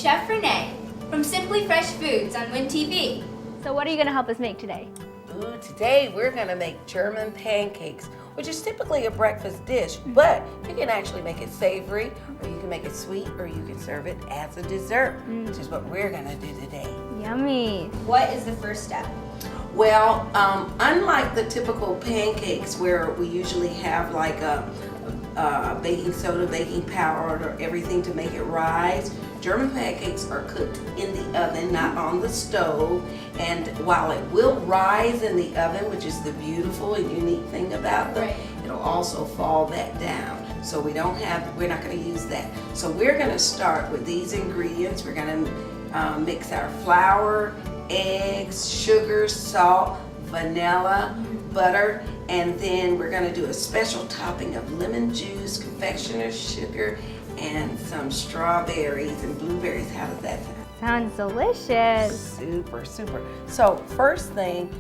Chef Renee from Simply Fresh Foods on Win TV. So what are you going to help us make today? Ooh, today we're gonna make German pancakes, which is typically a breakfast dish, but you can actually make it savory, or you can make it sweet, or you can serve it as a dessert, which is what we're gonna do today. Yummy. What is the first step? Well, unlike the typical pancakes where we usually have like a baking soda, baking powder, or everything to make it rise, German pancakes are cooked in the oven, not on the stove. And while it will rise in the oven, which is the beautiful and unique thing about them, it'll also fall back down. So we're not gonna use that. So we're gonna start with these ingredients. We're gonna mix our flour, eggs, sugar, salt, vanilla, butter, and then we're gonna do a special topping of lemon juice, confectioner sugar, and some strawberries and blueberries. How does that sound? Sounds delicious. Super, super. So first thing,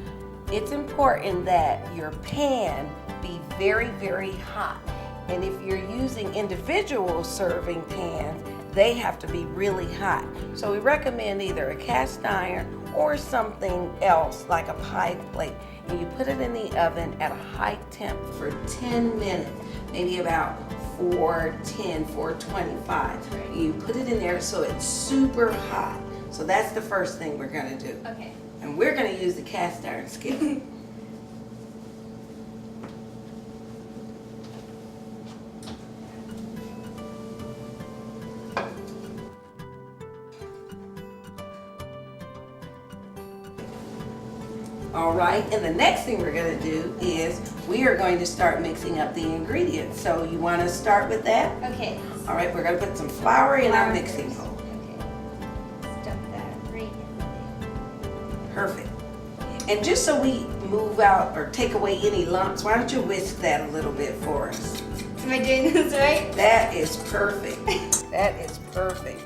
it's important that your pan be very, very hot. And if you're using individual serving pans, they have to be really hot. So we recommend either a cast iron or something else like a pie plate. And you put it in the oven at a high temp for 10 minutes, maybe about 410, 425. You put it in there so it's super hot. So that's the first thing we're gonna do. Okay. And we're gonna use the cast iron skillet. All right, and the next thing we're gonna do is we are going to start mixing up the ingredients. So you wanna start with that? Okay. All right, we're gonna put some flour in our mixing bowl. Okay. Stuff that right in there. Perfect. And just so we move out or take away any lumps, why don't you whisk that a little bit for us? Am I doing this right? That is perfect. That is perfect.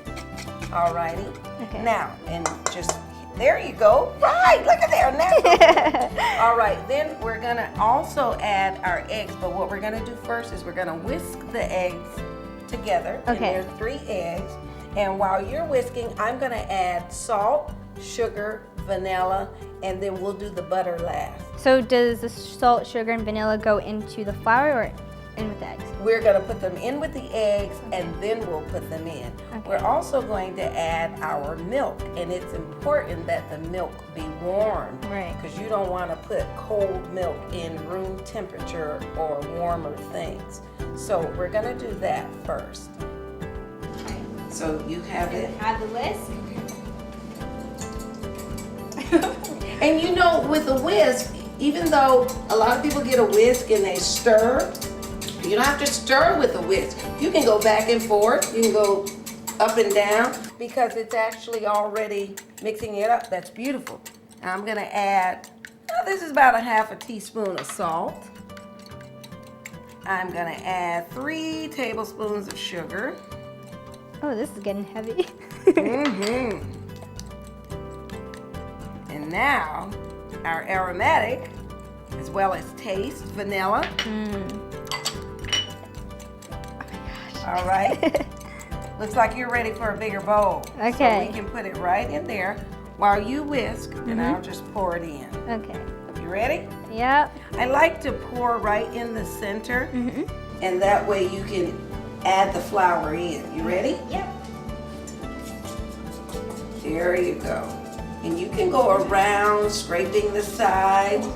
All righty. Okay. Now, and just, there you go. Right, look at there. Now. All right, then we're gonna also add our eggs, but what we're gonna do first is we're gonna whisk the eggs together. Okay. And there are 3 eggs. And while you're whisking, I'm gonna add salt, sugar, vanilla, and then we'll do the butter last. So does the salt, sugar, and vanilla go into the flour or in with the eggs? We're gonna put them in with the eggs and then we'll put them in. Okay. We're also going to add our milk, and it's important that the milk be warm. Right. Because you don't wanna put cold milk in room temperature or warmer things. So we're gonna do that first. Okay. So you have it. Add the whisk. And you know, with a whisk, even though a lot of people get a whisk and they stir, you don't have to stir with a whisk. You can go back and forth. You can go up and down because it's actually already mixing it up. That's beautiful. Now I'm gonna add, this is about a ½ teaspoon of salt. I'm gonna add 3 tablespoons of sugar. Oh, this is getting heavy. And now our aromatic, as well as taste, vanilla. All right. Looks like you're ready for a bigger bowl. Okay. So we can put it right in there while you whisk, and I'll just pour it in. Okay. You ready? Yep. I like to pour right in the center, and that way you can add the flour in. You ready? Yep. There you go. And you can go around scraping the sides.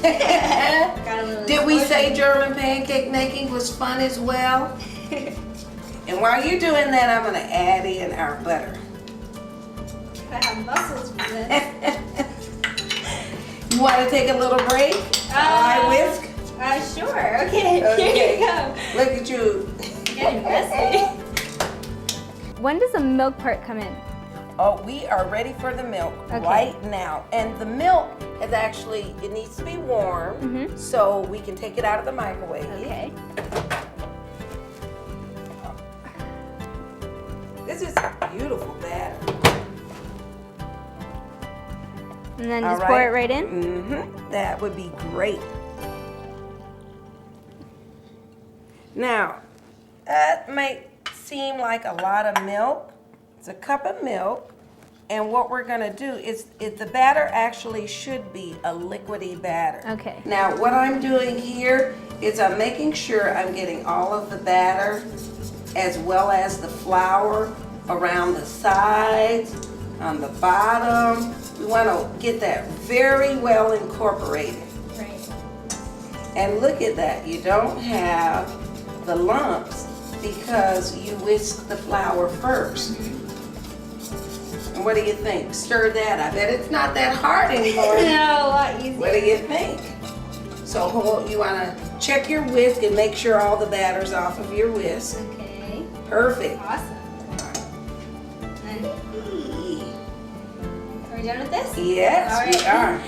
Got a little Did we say explosion. German pancake making was fun as well? And while you're doing that, I'm gonna add in our butter. I have muscles for this. You wanna take a little break while I whisk? Sure. Okay. Here you go. Look at you. Getting messy. When does the milk part come in? Oh, we are ready for the milk right now. And the milk is actually, it needs to be warm, so we can take it out of the microwave. Okay. This is beautiful batter. And then All just pour it right in? That would be great. Now, that might seem like a lot of milk. It's a cup of milk. And what we're gonna do is, the batter actually should be a liquidy batter. Okay. Now, what I'm doing here is I'm making sure I'm getting all of the batter as well as the flour around the sides, on the bottom. We wanna get that very well incorporated. Right. And look at that, you don't have the lumps because you whisk the flour first. And what do you think? Stir that. I bet it's not that hard anymore. No, a lot easier. What do you think? So you want to check your whisk and make sure all the batter's off of your whisk. Okay. Perfect. Awesome. And are we done with this? Yes, All we right. are.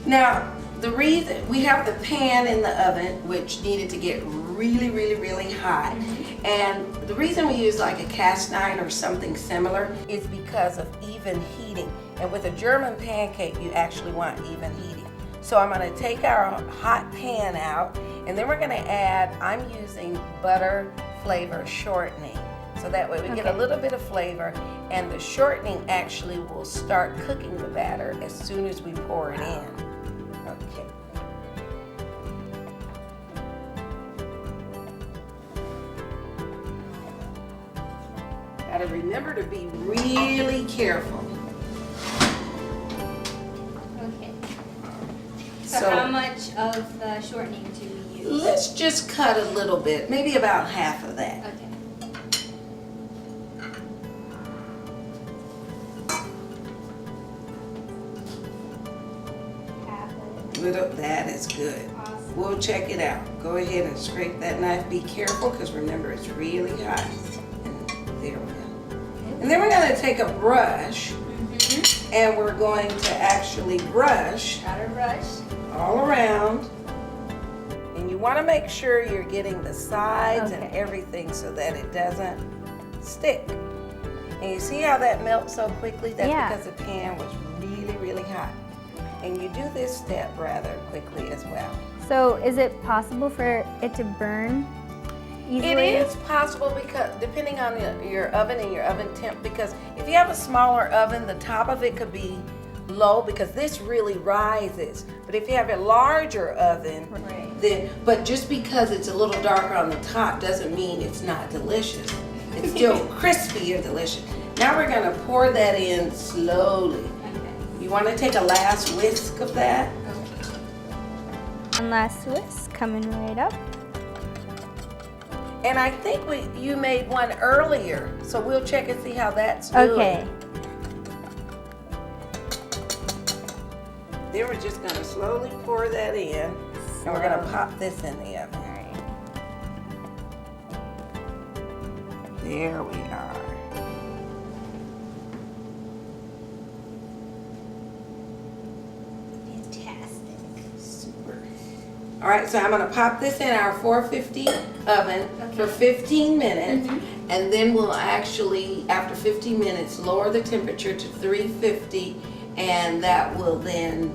Now, the reason we have the pan in the oven, which needed to get really, really, really hot. And the reason we use like a cast iron or something similar is because of even heating. And with a German pancake, you actually want even heating. So I'm gonna take our hot pan out, and then we're gonna add, I'm using butter flavor shortening. So that way we get a little bit of flavor, and the shortening actually will start cooking the batter as soon as we pour it in. Okay. Gotta remember to be really careful. Okay. So how much of the shortening do we use? Let's just cut a little bit, maybe about half of that. Okay. Half of it. That is good. Awesome. We'll check it out. Go ahead and scrape that knife. Be careful, because remember it's really hot. And there we go. And then we're gonna take a brush, and we're going to actually brush Got a brush. all around. And you wanna make sure you're getting the sides and everything so that it doesn't stick. And you see how that melts so quickly? That's because the pan was really, really hot. And you do this step rather quickly as well. So is it possible for it to burn easily? It is possible, because depending on your oven and your oven temp, because if you have a smaller oven, the top of it could be low because this really rises. But if you have a larger oven, then, but just because it's a little darker on the top doesn't mean it's not delicious. It's still crispy and delicious. Now we're gonna pour that in slowly. You wanna take a last whisk of that? One last whisk, coming right up. And I think you made one earlier, so we'll check and see how that's doing. Okay. Then we're just gonna slowly pour that in, and we're gonna pop this in the oven. There we are. Fantastic. Super. All right, so I'm gonna pop this in our 450 oven for 15 minutes, and then we'll actually, after 15 minutes, lower the temperature to 350, and that will then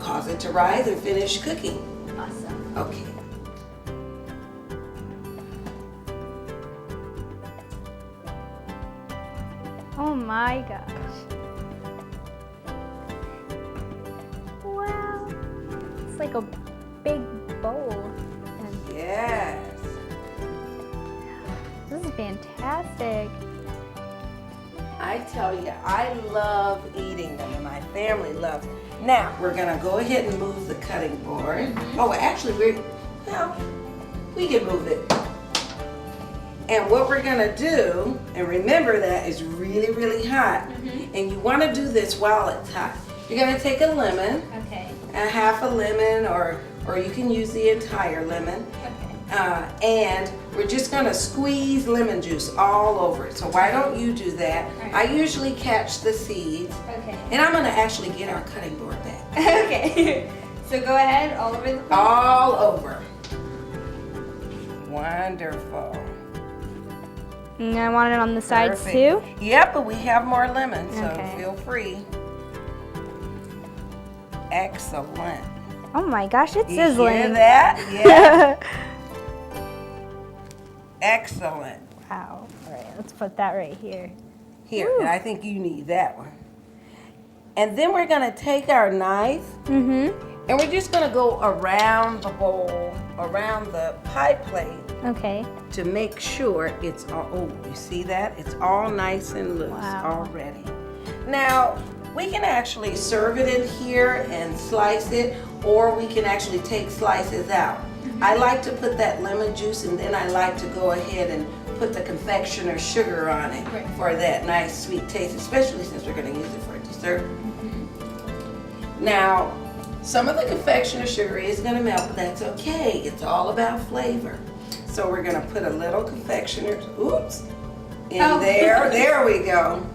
cause it to rise and finish cooking. Awesome. Okay. Oh my gosh. Wow. It's like a big bowl. And Yes. this is fantastic. I tell you, I love eating them, and my family loves them. Now, we're gonna go ahead and move the cutting board. Oh, actually, we can move it. And what we're gonna do, and remember that is really, really hot, and you wanna do this while it's hot. You're gonna take a lemon, Okay. a half a lemon, or you can use the entire lemon. And we're just gonna squeeze lemon juice all over it. So why don't you do that? I usually catch the seeds. Okay. And I'm gonna actually get our cutting board back. Okay. So go ahead, all over the place. All over. Wonderful. And I want it on the sides Perfect. too. Yep, but we have more lemon, so Okay. feel free. Excellent. Oh my gosh, it's You hear sizzling. that? Yeah. Excellent. Wow. All right, let's put that right here. Here, and I think you need that one. And then we're gonna take our knife, and we're just gonna go around the bowl, around the pie plate, Okay. to make sure it's all, oh, you see that? It's all nice and loose already. Now, we can actually serve it in here and slice it, or we can actually take slices out. I like to put that lemon juice, and then I like to go ahead and put the confectioner sugar on it for that nice sweet taste, especially since we're gonna use it for dessert. Now, some of the confectioner sugar is gonna melt, but that's okay. It's all about flavor. So we're gonna put a little confectioner, in there. There we go.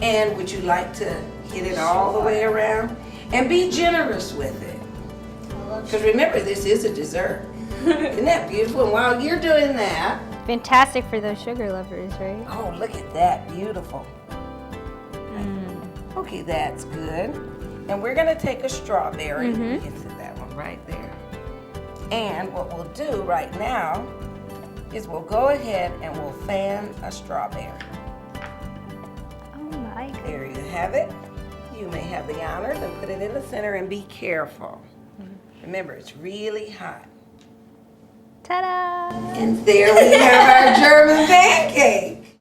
And would you like to hit it all the way around? And be generous with it. Because remember, this is a dessert. Isn't that beautiful? And while you're doing that, Fantastic for those sugar lovers, right? oh, look at that, beautiful. Okay, that's good. And we're gonna take a strawberry. We can sit that one right there. And what we'll do right now is we'll go ahead and we'll fan a strawberry. Oh my goodness. There you have it. You may have the honor to put it in the center and be careful. Remember, it's really hot. Ta-da! And there we have our German pancake.